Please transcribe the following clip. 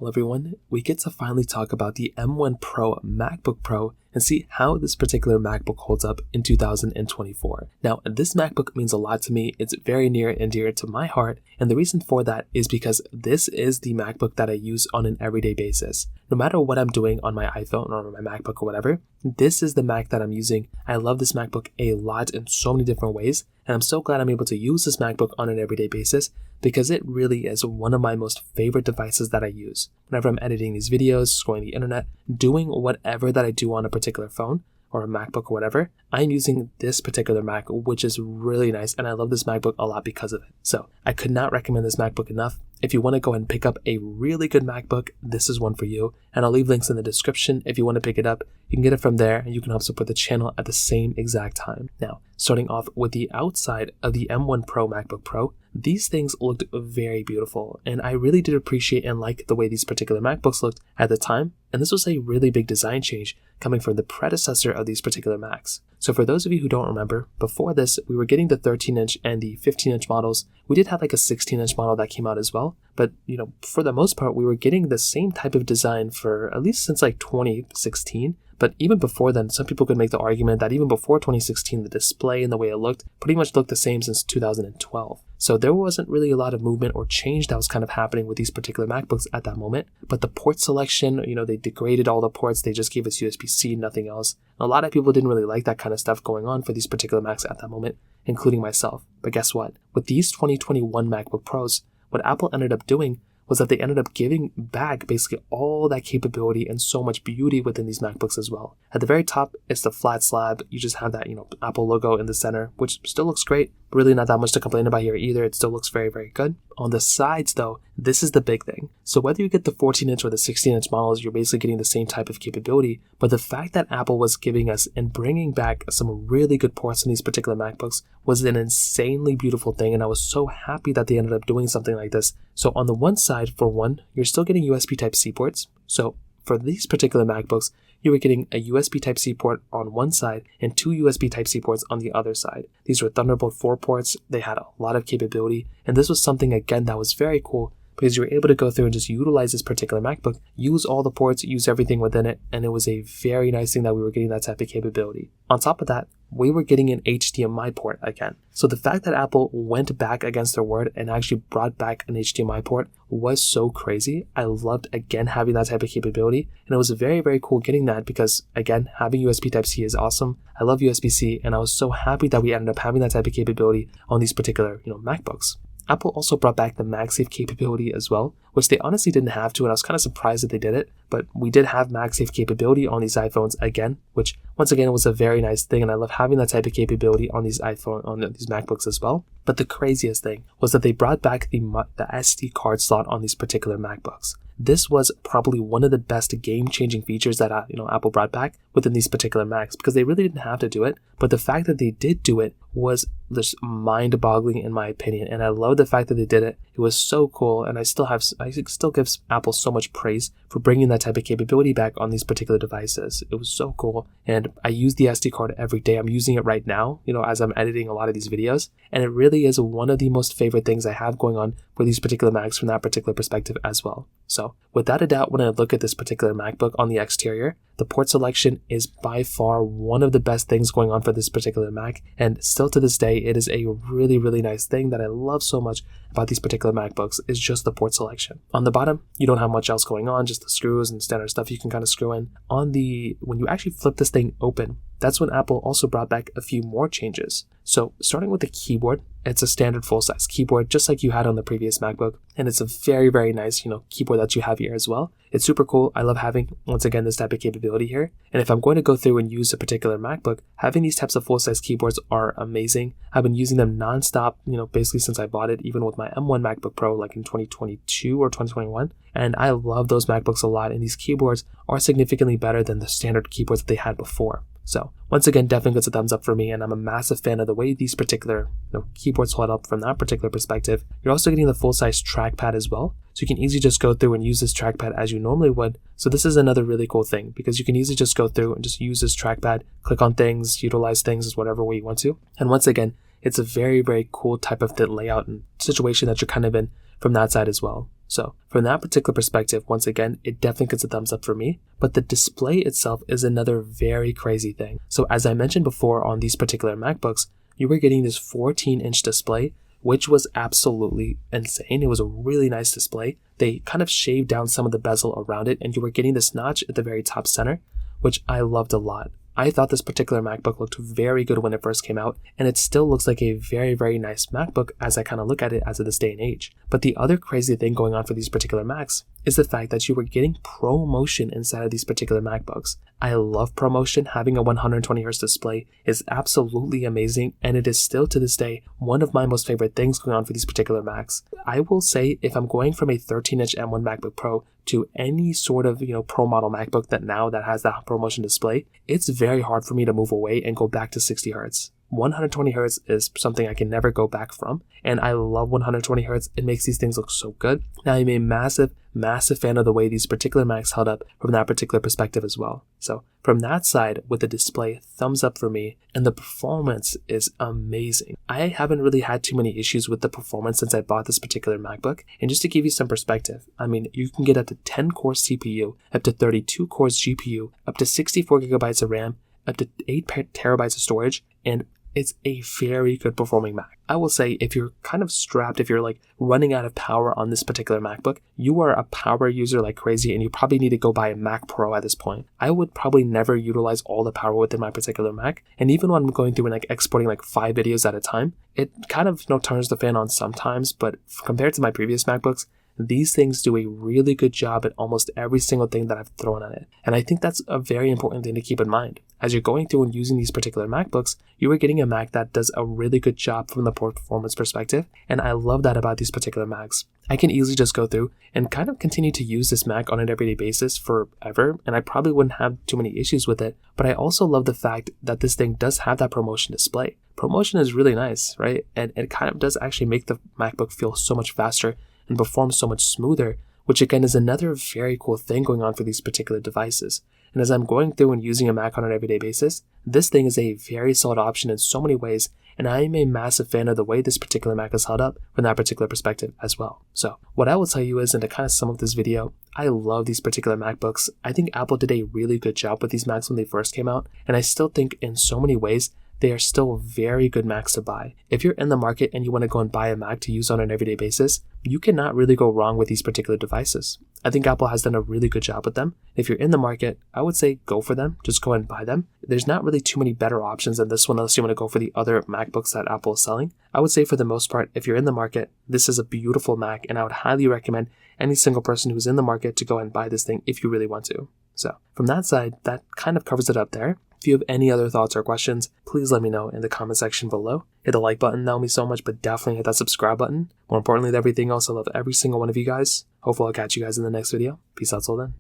Well, everyone, we get to finally talk about the M1 Pro MacBook Pro and see how this particular MacBook holds up in 2024. Now, this MacBook means a lot to me. It's very near and dear to my heart, and the reason for that is because this is the MacBook that I use on an everyday basis. No matter what I'm doing on my iPhone or my MacBook or whatever, this is the Mac that I'm using. I love this MacBook a lot in so many different ways, and I'm so glad I'm able to use this MacBook on an everyday basis because it really is one of my most favorite devices that I use. Whenever I'm editing these videos, scrolling the internet, doing whatever that I do on a particular phone or a MacBook or whatever, I'm using this particular Mac, which is really nice, and I love this MacBook a lot because of it. So I could not recommend this MacBook enough. If you want to go ahead and pick up a really good MacBook, this is one for you, and I'll leave links in the description if you want to pick it up. You can get it from there, and you can help support the channel at the same exact time. Now, starting off with the outside of the M1 Pro MacBook Pro, these things looked very beautiful, and I really did appreciate and like the way these particular MacBooks looked at the time, and this was a really big design change coming from the predecessor of these particular Macs. So for those of you who don't remember, before this, we were getting the 13-inch and the 15-inch models. We did have like a 16-inch model that came out as well, but for the most part, we were getting the same type of design for at least since like 2016. But even before then, some people could make the argument that even before 2016, the display and the way it looked pretty much looked the same since 2012. So there wasn't really a lot of movement or change that was kind of happening with these particular MacBooks at that moment. But the port selection, they degraded all the ports. They just gave us USB-C, nothing else. A lot of people didn't really like that kind of stuff going on for these particular Macs at that moment, including myself. But guess what? With these 2021 MacBook Pros, what Apple ended up doing was that they ended up giving back basically all that capability and so much beauty within these MacBooks as well. At the very top, it's the flat slab. You just have that, Apple logo in the center, which still looks great. Really not that much to complain about here either. It still looks very, very good. On the sides though, this is the big thing. So whether you get the 14-inch or the 16-inch models, you're basically getting the same type of capability. But the fact that Apple was giving us and bringing back some really good ports in these particular MacBooks was an insanely beautiful thing. And I was so happy that they ended up doing something like this. So on the one side, for one, you're still getting USB Type-C ports. So for these particular MacBooks, you were getting a USB Type-C port on one side and two USB Type-C ports on the other side. These were Thunderbolt 4 ports. They had a lot of capability, and this was something, again, that was very cool because you were able to go through and just utilize this particular MacBook, use all the ports, use everything within it, and it was a very nice thing that we were getting that type of capability. On top of that, we were getting an HDMI port again. So the fact that Apple went back against their word and actually brought back an HDMI port was so crazy. I loved, again, having that type of capability, and it was very, very cool getting that because, again, having USB Type-C is awesome. I love USB-C, and I was so happy that we ended up having that type of capability on these particular, MacBooks. Apple also brought back the MagSafe capability as well, which they honestly didn't have to, and I was kind of surprised that they did it, but we did have MagSafe capability on these iPhones again, which once again was a very nice thing, and I love having that type of capability on these MacBooks as well. But the craziest thing was that they brought back the SD card slot on these particular MacBooks. This was probably one of the best game-changing features that Apple brought back within these particular Macs because they really didn't have to do it, but the fact that they did do it was just mind-boggling in my opinion, and I love the fact that they did it. It was so cool, and I still give Apple so much praise for bringing that type of capability back on these particular devices. It was so cool, and I use the SD card every day. I'm using it right now, as I'm editing a lot of these videos, and it really is one of the most favorite things I have going on with these particular Macs from that particular perspective as well. So without a doubt, when I look at this particular MacBook on the exterior, the port selection is by far one of the best things going on for this particular Mac, and still to this day, it is a really, really nice thing that I love so much about these particular MacBooks is just the port selection. On the bottom, you don't have much else going on, just the screws and standard stuff you can kind of screw in. When you actually flip this thing open, that's when Apple also brought back a few more changes. So starting with the keyboard, it's a standard full-size keyboard just like you had on the previous MacBook, and it's a very, very nice, keyboard that you have here as well. It's super cool. I love having, once again, this type of capability here. And if I'm going to go through and use a particular MacBook, having these types of full-size keyboards are amazing. I've been using them nonstop, basically since I bought it, even with my M1 MacBook Pro like in 2022 or 2021. And I love those MacBooks a lot, and these keyboards are significantly better than the standard keyboards that they had before. So once again, definitely gets a thumbs up for me, and I'm a massive fan of the way these particular keyboards hold up from that particular perspective. You're also getting the full-size trackpad as well, so you can easily just go through and use this trackpad as you normally would. So this is another really cool thing because you can easily just go through and just use this trackpad, click on things, utilize things as whatever way you want to. And once again, it's a very, very cool type of layout and situation that you're kind of in from that side as well. So from that particular perspective, once again, it definitely gets a thumbs up for me, but the display itself is another very crazy thing. So as I mentioned before on these particular MacBooks, you were getting this 14-inch display, which was absolutely insane. It was a really nice display. They kind of shaved down some of the bezel around it, and you were getting this notch at the very top center, which I loved a lot. I thought this particular MacBook looked very good when it first came out, and it still looks like a very, very nice MacBook as I kind of look at it as of this day and age. But the other crazy thing going on for these particular Macs is the fact that you were getting ProMotion inside of these particular MacBooks. I love ProMotion. Having a 120Hz display is absolutely amazing, and it is still to this day one of my most favorite things going on for these particular Macs. I will say if I'm going from a 13-inch M1 MacBook Pro to any sort of, Pro model MacBook that has that ProMotion display, it's very hard for me to move away and go back to 60 Hz. 120 Hz is something I can never go back from, and I love 120 Hz. It makes these things look so good. Now, I'm a massive fan of the way these particular Macs held up from that particular perspective as well. So from that side, with the display, thumbs up for me, and the performance is amazing. I haven't really had too many issues with the performance since I bought this particular MacBook, and just to give you some perspective, you can get up to 10 core CPU, up to 32 cores GPU, up to 64 gigabytes of RAM, up to 8 terabytes of storage, and it's a very good performing Mac. I will say if you're kind of strapped, if you're like running out of power on this particular MacBook, you are a power user like crazy and you probably need to go buy a Mac Pro at this point. I would probably never utilize all the power within my particular Mac. And even when I'm going through and like exporting like 5 videos at a time, it kind of turns the fan on sometimes, but compared to my previous MacBooks, these things do a really good job at almost every single thing that I've thrown at it. And I think that's a very important thing to keep in mind. As you're going through and using these particular MacBooks, you are getting a Mac that does a really good job from the performance perspective. And I love that about these particular Macs. I can easily just go through and kind of continue to use this Mac on an everyday basis forever, and I probably wouldn't have too many issues with it. But I also love the fact that this thing does have that ProMotion display. ProMotion is really nice, right? And it kind of does actually make the MacBook feel so much faster and perform so much smoother, which again is another very cool thing going on for these particular devices. And as I'm going through and using a Mac on an everyday basis, this thing is a very solid option in so many ways, and I am a massive fan of the way this particular Mac is held up from that particular perspective as well. So what I will tell you is, and to kind of sum up this video, I love these particular MacBooks. I think Apple did a really good job with these Macs when they first came out, and I still think in so many ways they are still very good Macs to buy. If you're in the market and you want to go and buy a Mac to use on an everyday basis, you cannot really go wrong with these particular devices. I think Apple has done a really good job with them. If you're in the market, I would say go for them. Just go and buy them. There's not really too many better options than this one unless you want to go for the other MacBooks that Apple is selling. I would say for the most part, if you're in the market, this is a beautiful Mac, and I would highly recommend any single person who's in the market to go and buy this thing if you really want to. So from that side, that kind of covers it up there. If you have any other thoughts or questions, please let me know in the comment section below. Hit the like button, that would mean so much, but definitely hit that subscribe button. More importantly than everything else, I love every single one of you guys. Hopefully I'll catch you guys in the next video. Peace out till then.